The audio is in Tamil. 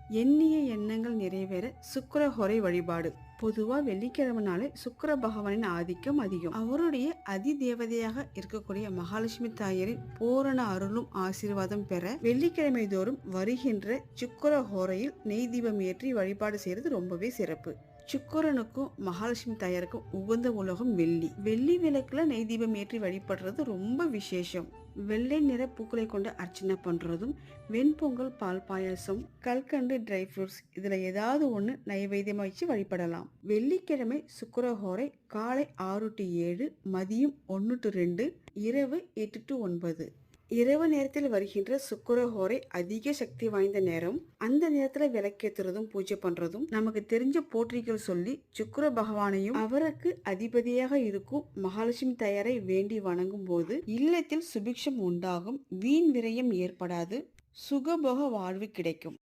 எண்ணிய எண்ணங்கள் நிறைவேற சுக்கிரஹோரை வழிபாடு. பொதுவா வெள்ளிக்கிழமைனாலே சுக்கிர பகவானின் ஆதிக்கம் அதிகம். அவருடைய அதி தேவதையாக இருக்கக்கூடிய மகாலட்சுமி தாயாரின் பூரண அருளும் ஆசீர்வாதம் பெற வெள்ளிக்கிழமை தோறும் வருகின்ற சுக்கிரஹோரையில் நெய் தீபம் ஏற்றி வழிபாடு செய்யறது ரொம்பவே சிறப்பு. சுக்கிரனுக்கும் மகாலட்சுமி தாயாருக்கும் உகந்த உலோகம் வெள்ளி. வெள்ளி விளக்குல நெய் தீபம் ஏற்றி வழிபடுறது ரொம்ப விசேஷம். வெள்ளை நிற பூக்களை கொண்டு அர்ச்சனை பண்றதும், வெண்பொங்கல், பால் பாயாசம், கல்கண்டு, ட்ரை ஃப்ரூட்ஸ் இதுல ஏதாவது ஒண்ணு நைவேத்தியமா வச்சு வழிபடலாம். வெள்ளிக்கிழமை சுக்கிரஹோரை காலை 6 to 7, மதியம் 1 to 2, இரவு 8 to 9. இரவு நேரத்தில் வருகின்ற சுக்கிரஹோரை அதிக சக்தி வாய்ந்த நேரம். அந்த நேரத்துல விளக்கேற்றுறதும் பூஜை பண்றதும் நமக்கு தெரிஞ்ச போற்றிகள் சொல்லி சுக்கிர பகவானையும் அவருக்கு அதிபதியாக இருக்கும் மகாலட்சுமி தாயாரை வேண்டி வணங்கும் போது இல்லத்தில் சுபிக்ஷம் உண்டாகும், வீண் விரயம் ஏற்படாது, சுகபோக வாழ்வு கிடைக்கும்.